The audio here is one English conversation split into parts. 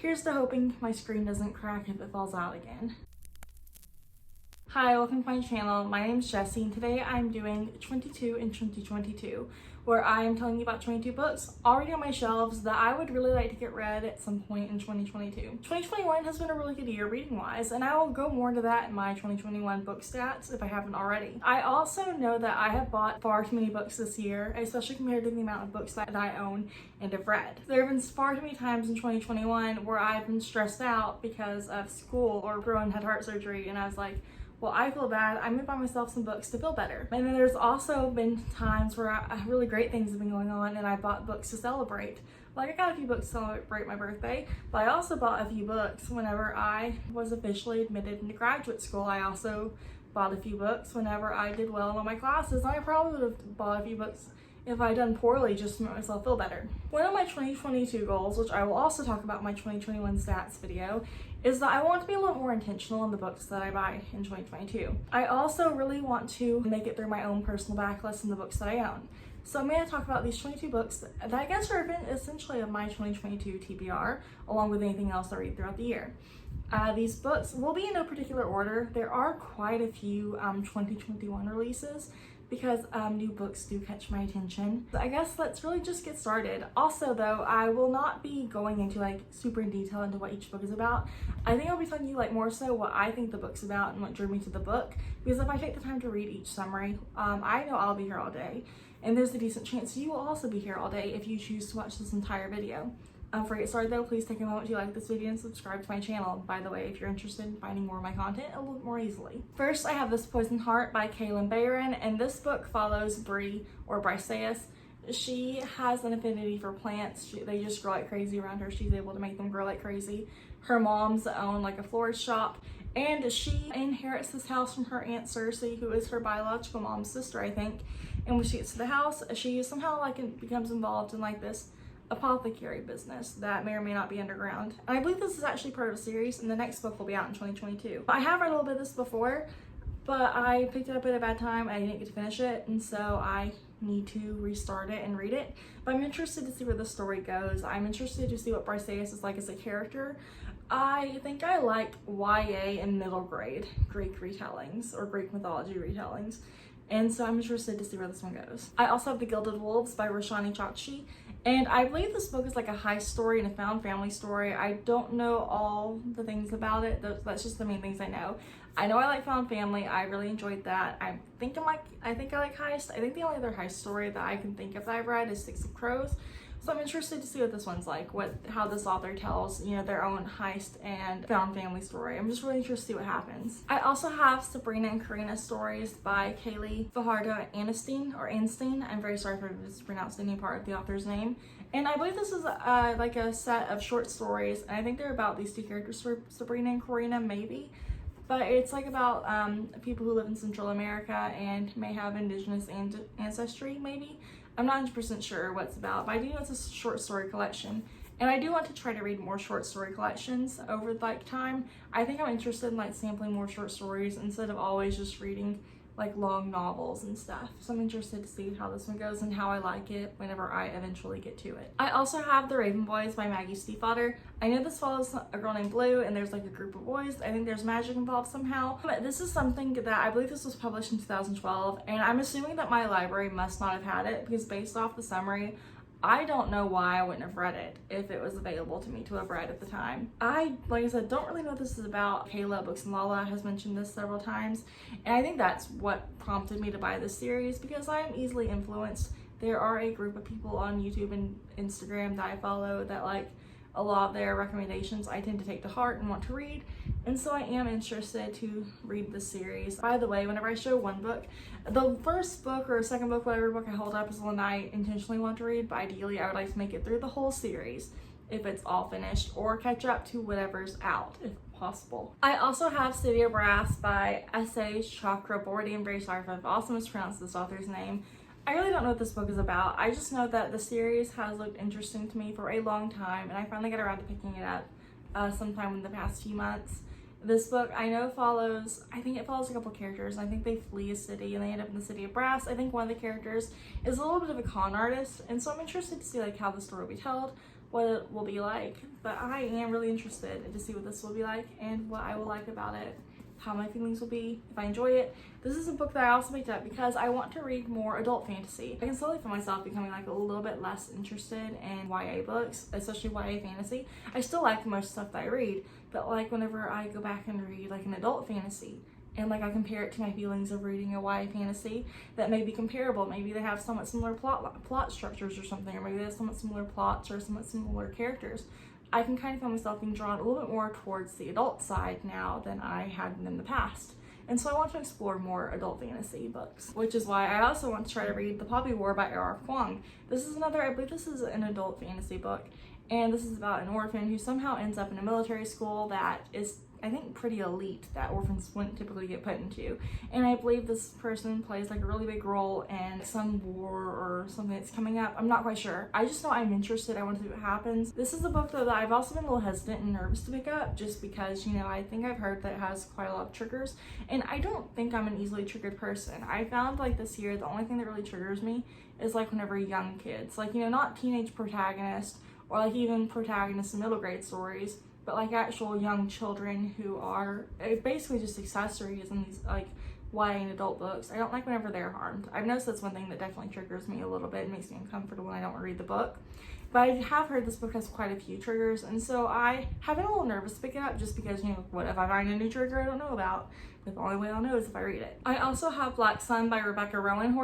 Here's to hoping my screen doesn't crack if it falls out again. Hi, welcome to my channel. My name is Jessie and today I'm doing 22 in 2022, where I am telling you about 22 books already on my shelves that I would really like to get read at some point in 2022. 2021 has been a really good year reading wise, and I will go more into that in my 2021 book stats if I haven't already. I also know that I have bought far too many books this year, especially compared to the amount of books that I own and have read. There have been far too many times in 2021 where I've been stressed out because of school, or Rowan had heart surgery and I was like, well, I feel bad, I'm gonna buy myself some books to feel better. And then there's also been times where really great things have been going on and I bought books to celebrate. Like, I got a few books to celebrate my birthday, but I also bought a few books whenever I was officially admitted into graduate school. I also bought a few books whenever I did well in all my classes. I probably would have bought a few books if I'd done poorly just to make myself feel better. One of my 2022 goals, which I will also talk about in my 2021 stats video, is that I want to be a little more intentional in the books that I buy in 2022. I also really want to make it through my own personal backlist in the books that I own. So I'm going to talk about these 22 books that I guess are essentially of my 2022 TBR, along with anything else I read throughout the year. These books will be in no particular order. There are quite a few 2021 releases, because new books do catch my attention. I guess let's really just get started. Also though, I will not be going into like super in detail into what each book is about. I think I'll be telling you like more so what I think the book's about and what drew me to the book, because if I take the time to read each summary, I know I'll be here all day, and there's a decent chance you will also be here all day if you choose to watch this entire video. Before I get started though, please take a moment to like this video and subscribe to my channel, by the way, if you're interested in finding more of my content a little more easily. First, I have This Poison Heart by Kaylee Bayron, and this book follows Bree, or Briseis. She has an affinity for plants. They just grow like crazy around her. She's able to make them grow like crazy. Her mom's own like a florist shop, and she inherits this house from her aunt Sorcery, who is her biological mom's sister, I think. And when she gets to the house, she somehow like becomes involved in like this apothecary business that may or may not be underground. And I believe this is actually part of a series, and the next book will be out in 2022. I have read a little bit of this before, but I picked it up at a bad time. I didn't get to finish it, and so I need to restart it and read it. But I'm interested to see where the story goes. I'm interested to see what Briseis is like as a character. I think I like YA and middle grade Greek retellings, or Greek mythology retellings, and so I'm interested to see where this one goes. I also have The Gilded Wolves by Roshani Chokshi, and I believe this book is like a heist story and a found family story. I don't know all the things about it. That's just the main things I know. I know I like found family. I really enjoyed that. I think I like heist. I think the only other heist story that I can think of that I've read is Six of Crows. So I'm interested to see what this one's like, how this author tells, you know, their own heist and found family story. I'm just really interested to see what happens. I also have Sabrina and Karina stories by Kaylee, Fajardo, and Anstein. I'm very sorry for mispronouncing any part of the author's name. And I believe this is like a set of short stories, and I think they're about these two characters, Sabrina and Karina, maybe. But it's like about people who live in Central America and may have indigenous ancestry, maybe. I'm not 100% sure what it's about, but I do know it's a short story collection. And I do want to try to read more short story collections over like time. I think I'm interested in like sampling more short stories instead of always just reading like long novels and stuff. So I'm interested to see how this one goes and how I like it whenever I eventually get to it. I also have The Raven Boys by Maggie Stiefvater. I know this follows a girl named Blue, and there's like a group of boys. I think there's magic involved somehow. But this is something that I believe this was published in 2012, and I'm assuming that my library must not have had it, because based off the summary, I don't know why I wouldn't have read it if it was available to me to have read at the time. Like I said, don't really know what this is about. Kayla Books and Lala has mentioned this several times, and I think that's what prompted me to buy this series, because I am easily influenced. There are a group of people on YouTube and Instagram that I follow that like a lot of their recommendations I tend to take to heart and want to read, and so I am interested to read this series. By the way, whenever I show one book, the first book or second book, whatever book I hold up, is the one I intentionally want to read, but ideally I would like to make it through the whole series if it's all finished, or catch up to whatever's out if possible. I also have Studio Brass by S.A. Chakraborty. I'm very sorry if I've also mispronounced this author's name. I really don't know what this book is about. I just know that the series has looked interesting to me for a long time, and I finally got around to picking it up sometime in the past few months. This book I know follows, I think it follows a couple characters. I think they flee a city and they end up in the city of brass. I think one of the characters is a little bit of a con artist, and so I'm interested to see like how the story will be told, what it will be like, but I am really interested to see what this will be like and what I will like about it, how my feelings will be, if I enjoy it. This is a book that I also picked up because I want to read more adult fantasy. I can slowly find myself becoming like a little bit less interested in YA books, especially YA fantasy. I still like most stuff that I read, but like whenever I go back and read like an adult fantasy, and like I compare it to my feelings of reading a YA fantasy that may be comparable. Maybe they have somewhat similar plot structures or something, or maybe they have somewhat similar plots or somewhat similar characters. I can kind of feel myself being drawn a little bit more towards the adult side now than I had in the past. And so I want to explore more adult fantasy books, which is why I also want to try to read The Poppy War by Er Huang. This is another, I believe this is an adult fantasy book, and this is about an orphan who somehow ends up in a military school that is, I think, pretty elite, that orphans wouldn't typically get put into. And I believe this person plays like a really big role in some war or something that's coming up. I'm not quite sure. I just know I'm interested. I want to see what happens. This is a book though that I've also been a little hesitant and nervous to pick up, just because, you know, I think I've heard that it has quite a lot of triggers, and I don't think I'm an easily triggered person. I found like this year the only thing that really triggers me is like whenever young kids, like, you know, not teenage protagonists or like even protagonists in middle grade stories, but like actual young children who are basically just accessories in these like YA and adult books. I don't like whenever they're harmed. I've noticed that's one thing that definitely triggers me a little bit. It makes me uncomfortable when I don't want to read the book. But I have heard this book has quite a few triggers, and so I have been a little nervous to pick it up just because, you know, what if I find a new trigger I don't know about? But the only way I'll know is if I read it. I also have Black Sun by Rebecca Rowan.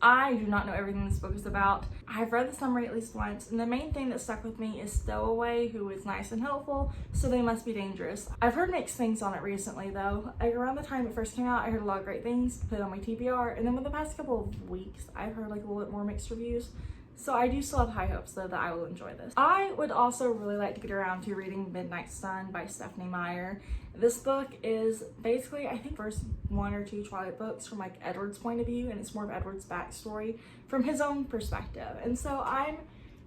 I do not know everything this book is about. I've read the summary at least once, and the main thing that stuck with me is Stowaway, who is nice and helpful, so they must be dangerous. I've heard mixed things on it recently though. Like around the time it first came out, I heard a lot of great things, put it on my TBR, and then within the past couple of weeks, I've heard like a little bit more mixed reviews. So I do still have high hopes though that I will enjoy this. I would also really like to get around to reading Midnight Sun by Stephanie Meyer. This book is basically, I think, first one or two Twilight books from like Edward's point of view, and it's more of Edward's backstory from his own perspective. And so I'm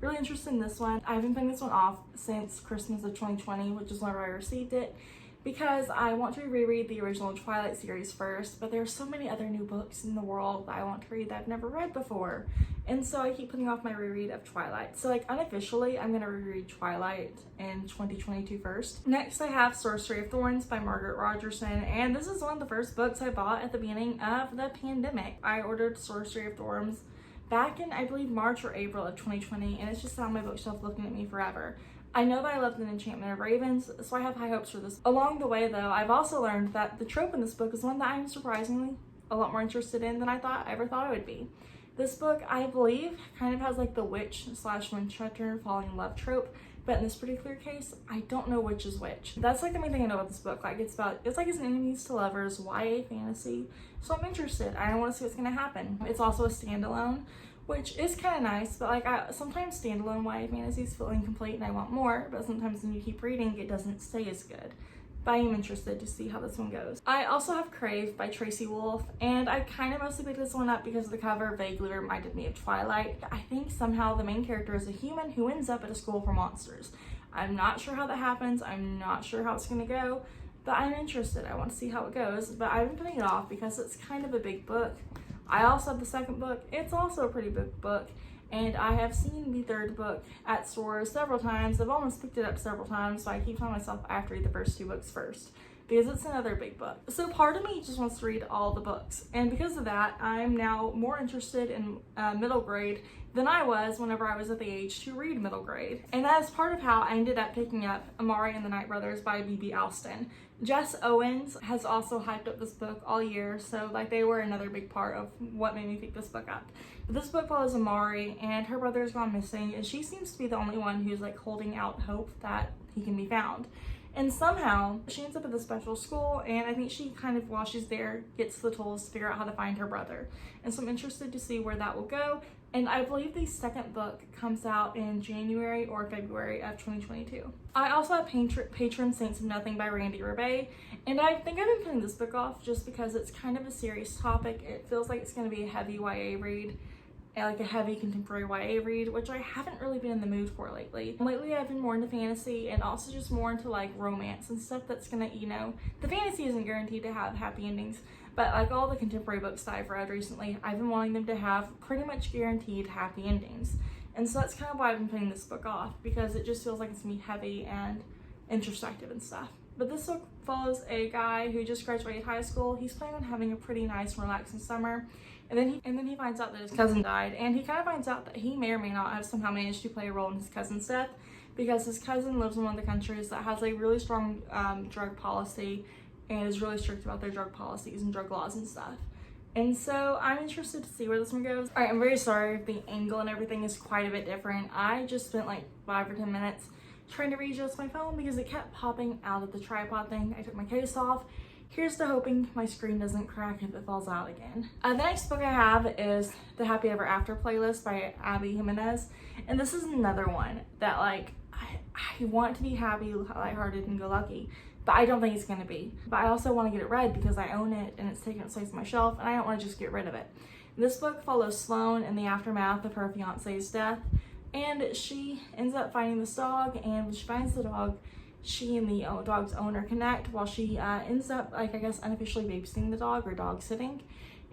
really interested in this one. I've been putting this one off since Christmas of 2020, which is whenever I received it, because I want to reread the original Twilight series first, but there are so many other new books in the world that I want to read that I've never read before. And so I keep putting off my reread of Twilight. So like unofficially, I'm going to reread Twilight in 2022 first. Next I have Sorcery of Thorns by Margaret Rogerson, and this is one of the first books I bought at the beginning of the pandemic. I ordered Sorcery of Thorns back in, I believe, March or April of 2020, and it's just on my bookshelf looking at me forever. I know that I loved The Enchantment of Ravens, so I have high hopes for this. Along the way though, I've also learned that the trope in this book is one that I'm surprisingly a lot more interested in than I ever thought I would be. This book, I believe, kind of has like the witch / witch hunter falling in love trope, but in this particular case, I don't know which is which. That's like the main thing I know about this book. Like it's like it's an enemies to lovers YA fantasy, so I'm interested. I want to see what's gonna happen. It's also a standalone, which is kind of nice, but like sometimes standalone YA fantasies feel incomplete and I want more, but sometimes when you keep reading, it doesn't stay as good. But I am interested to see how this one goes. I also have Crave by Tracy Wolff, and I kind of mostly picked this one up because the cover vaguely reminded me of Twilight. I think somehow the main character is a human who ends up at a school for monsters. I'm not sure how that happens, I'm not sure how it's gonna go, but I'm interested. I want to see how it goes, but I've been putting it off because it's kind of a big book. I also have the second book. It's also a pretty big book, and I have seen the third book at stores several times. I've almost picked it up several times, so I keep telling myself I have to read the first two books first because it's another big book. So part of me just wants to read all the books, and because of that, I'm now more interested in middle grade than I was whenever I was at the age to read middle grade. And that is part of how I ended up picking up Amari and the Night Brothers by B.B. Alston. Jess Owens has also hyped up this book all year, so like they were another big part of what made me pick this book up. But this book follows Amari, and her brother's gone missing, and she seems to be the only one who's like holding out hope that he can be found. And somehow she ends up at the special school, and I think she kind of, while she's there, gets the tools to figure out how to find her brother. And so I'm interested to see where that will go. And I believe the second book comes out in January or February of 2022. I also have Patron Saints of Nothing by Randy Rebay, and I think I've been putting this book off just because it's kind of a serious topic. It feels like it's going to be a heavy YA read, like a heavy contemporary YA read, which I haven't really been in the mood for lately. Lately I've been more into fantasy and also just more into like romance and stuff that's gonna, you know, the fantasy isn't guaranteed to have happy endings, but like all the contemporary books that I've read recently, I've been wanting them to have pretty much guaranteed happy endings. And so that's kind of why I've been putting this book off, because it just feels like it's gonna be heavy and introspective and stuff. But this book follows a guy who just graduated high school. He's planning on having a pretty nice, relaxing summer. And then he finds out that his cousin died, and he kind of finds out that he may or may not have somehow managed to play a role in his cousin's death, because his cousin lives in one of the countries that has a really strong drug policy and is really strict about their drug policies and drug laws and stuff. And so I'm interested to see where this one goes. All right, I'm very sorry if the angle and everything is quite a bit different. I just spent like 5 or 10 minutes trying to readjust my phone because it kept popping out of the tripod thing. I took my case off. Here's to hoping my screen doesn't crack if it falls out again. The next book I have is The Happy Ever After playlist by Abby Jimenez. And this is another one that like, I want to be happy, lighthearted, and go lucky, but I don't think it's gonna be. But I also want to get it read because I own it and it's taking up space on my shelf and I don't want to just get rid of it. This book follows Sloane in the aftermath of her fiance's death, and she ends up finding this dog, and when she finds the dog, she and the dog's owner connect while she ends up, like, I guess, unofficially babysitting the dog or dog sitting,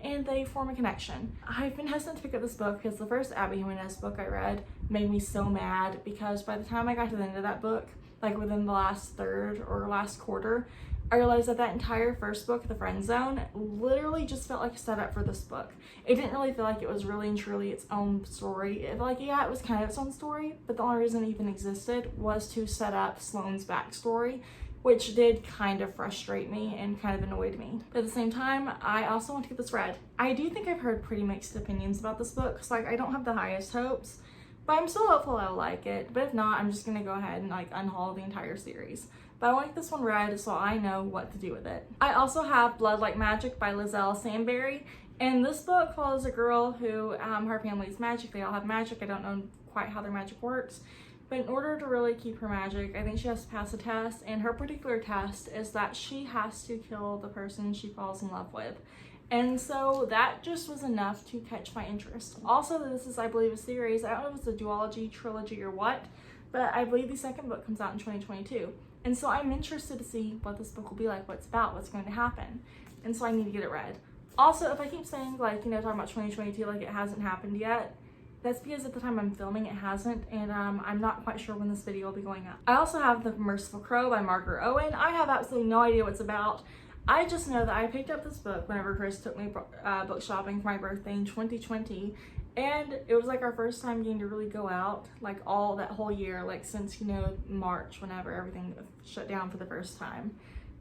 and they form a connection. I've been hesitant to pick up this book because the first Abby Jimenez book I read made me so mad, because by the time I got to the end of that book, like within the last third or last quarter, I realized that that entire first book, The Friend Zone, literally just felt like a setup for this book. It didn't really feel like it was really and truly its own story. It, like, yeah, it was kind of its own story, but the only reason it even existed was to set up Sloane's backstory, which did kind of frustrate me and kind of annoyed me. But at the same time, I also want to get this read. I do think I've heard pretty mixed opinions about this book, so like I don't have the highest hopes, but I'm still hopeful I'll like it. But if not, I'm just gonna go ahead and like unhaul the entire series. But I want to get this one read so I know what to do with it. I also have Blood Like Magic by Lizelle Sandberry, and this book follows a girl who, her family is magic. They all have magic. I don't know quite how their magic works, but in order to really keep her magic, I think she has to pass a test, and her particular test is that she has to kill the person she falls in love with. And so that just was enough to catch my interest. Also, this is, I believe, a series. I don't know if it's a duology, trilogy, or what, but I believe the second book comes out in 2022. And so I'm interested to see what this book will be like, what it's about, what's going to happen. And so I need to get it read. Also, if I keep saying, like, you know, talking about 2022 like it hasn't happened yet, that's because at the time I'm filming it hasn't, and I'm not quite sure when this video will be going up. I also have The Merciful Crow by Margaret Owen. I have absolutely no idea what it's about. I just know that I picked up this book whenever Chris took me book shopping for my birthday in 2020, and it was like our first time getting to really go out, like all that whole year, like since, you know, March, whenever everything shut down for the first time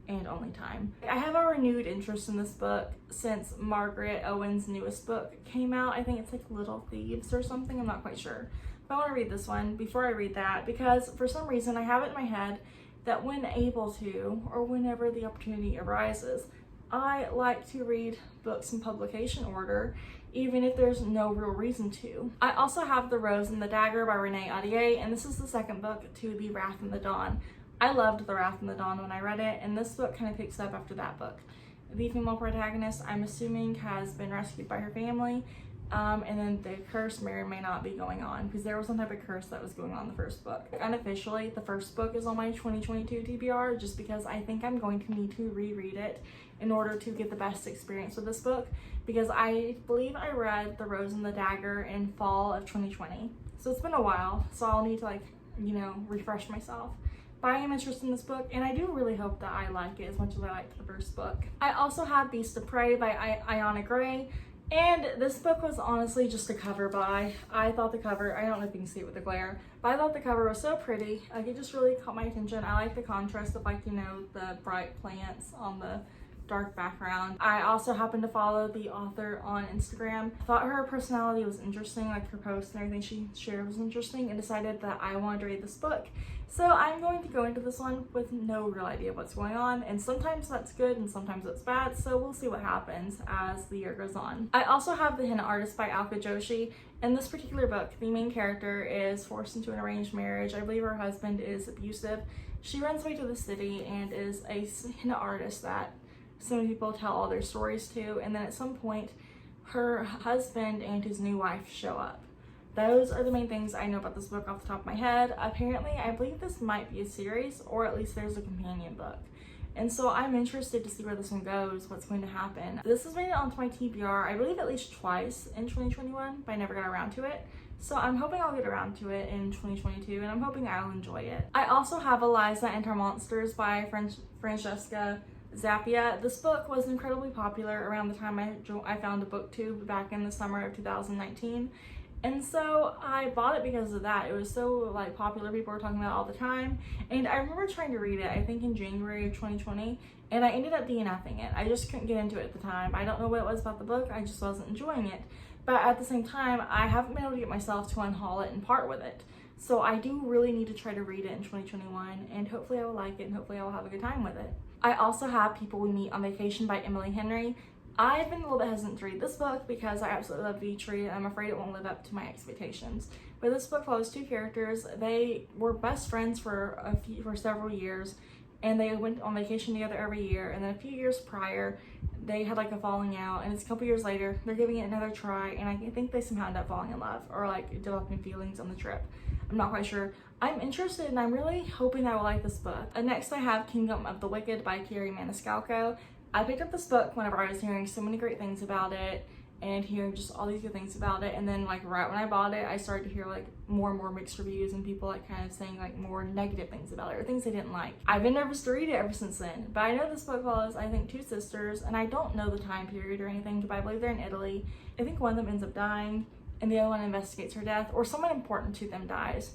and only time. I have a renewed interest in this book since Margaret Owen's newest book came out. I think it's like Little Thieves or something, I'm not quite sure. But I want to read this one before I read that, because for some reason I have it in my head that when able to, or whenever the opportunity arises, I like to read books in publication order, even if there's no real reason to. I also have The Rose and the Dagger by Renee Audier, and this is the second book to The Wrath and the Dawn. I loved The Wrath and the Dawn when I read it, and this book kind of picks up after that book. The female protagonist, I'm assuming, has been rescued by her family, and then the curse may or may not be going on, because there was some type of curse that was going on in the first book. Unofficially, the first book is on my 2022 TBR, just because I think I'm going to need to reread it in order to get the best experience with this book, because I believe I read The Rose and the Dagger in fall of 2020. So it's been a while, so I'll need to, like, you know, refresh myself. But I am interested in this book, and I do really hope that I like it as much as I liked the first book. I also have Beast of Prey by Iana Gray, and this book was honestly just a cover buy. I thought the cover, I don't know if you can see it with the glare, but I thought the cover was so pretty. Like, it just really caught my attention. I like the contrast of, like, you know, the bright plants on the dark background. I also happened to follow the author on Instagram. I thought her personality was interesting, like her posts and everything she shared was interesting, and decided that I wanted to read this book. So I'm going to go into this one with no real idea what's going on, and sometimes that's good and sometimes that's bad, so we'll see what happens as the year goes on. I also have The Henna Artist by Alka Joshi. In this particular book, the main character is forced into an arranged marriage. I believe her husband is abusive. She runs away to the city and is a henna artist that so many people tell all their stories to, and then at some point her husband and his new wife show up. Those are the main things I know about this book off the top of my head. Apparently, I believe this might be a series, or at least there's a companion book. And so I'm interested to see where this one goes, what's going to happen. This has made it onto my TBR, I believe at least twice in 2021, but I never got around to it. So I'm hoping I'll get around to it in 2022, and I'm hoping I'll enjoy it. I also have Eliza and Her Monsters by Francesca Zappia. This book was incredibly popular around the time I found a booktube back in the summer of 2019. And so I bought it because of that. It was so like popular, people were talking about it all the time. And I remember trying to read it, I think in January of 2020, and I ended up DNFing it. I just couldn't get into it at the time. I don't know what it was about the book, I just wasn't enjoying it. But at the same time, I haven't been able to get myself to unhaul it and part with it. So I do really need to try to read it in 2021, and hopefully I will like it, and hopefully I will have a good time with it. I also have People We Meet on Vacation by Emily Henry. I've been a little bit hesitant to read this book because I absolutely love Vitri, and I'm afraid it won't live up to my expectations. But this book follows two characters. They were best friends for several years, and they went on vacation together every year. And then a few years prior, they had like a falling out, and it's a couple years later, they're giving it another try, and I think they somehow end up falling in love or like developing feelings on the trip. I'm not quite sure. I'm interested, and I'm really hoping I will like this book. Next, I have Kingdom of the Wicked by Kyrie Maniscalco. I picked up this book whenever I was hearing so many great things about it and hearing just all these good things about it, and then like right when I bought it, I started to hear like more and more mixed reviews and people like kind of saying like more negative things about it or things they didn't like. I've been nervous to read it ever since then, but I know this book follows, I think, two sisters, and I don't know the time period or anything, but I believe they're in Italy. I think one of them ends up dying and the other one investigates her death, or someone important to them dies,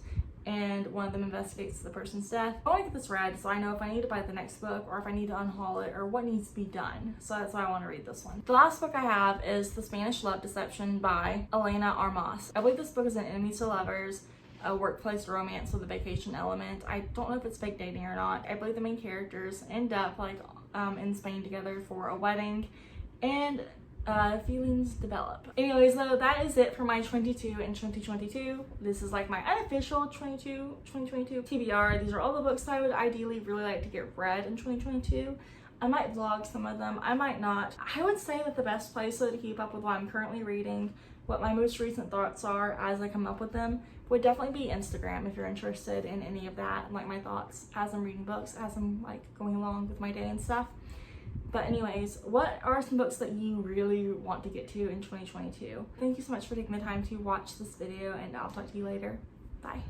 and one of them investigates the person's death. I want to get this read so I know if I need to buy the next book or if I need to unhaul it or what needs to be done. So that's why I want to read this one. The last book I have is The Spanish Love Deception by Elena Armas. I believe this book is an enemies to lovers, a workplace romance with a vacation element. I don't know if it's fake dating or not. I believe the main characters end up like in Spain together for a wedding, and feelings develop. Anyways, though, that is it for my 22 in 2022. This is like my unofficial 2022 TBR. These are all the books that I would ideally really like to get read in 2022. I might vlog some of them, I might not. I would say that the best place to keep up with what I'm currently reading, what my most recent thoughts are as I come up with them, would definitely be Instagram if you're interested in any of that, like my thoughts as I'm reading books, as I'm like going along with my day and stuff. But anyways, what are some books that you really want to get to in 2022? Thank you so much for taking the time to watch this video, and I'll talk to you later. Bye.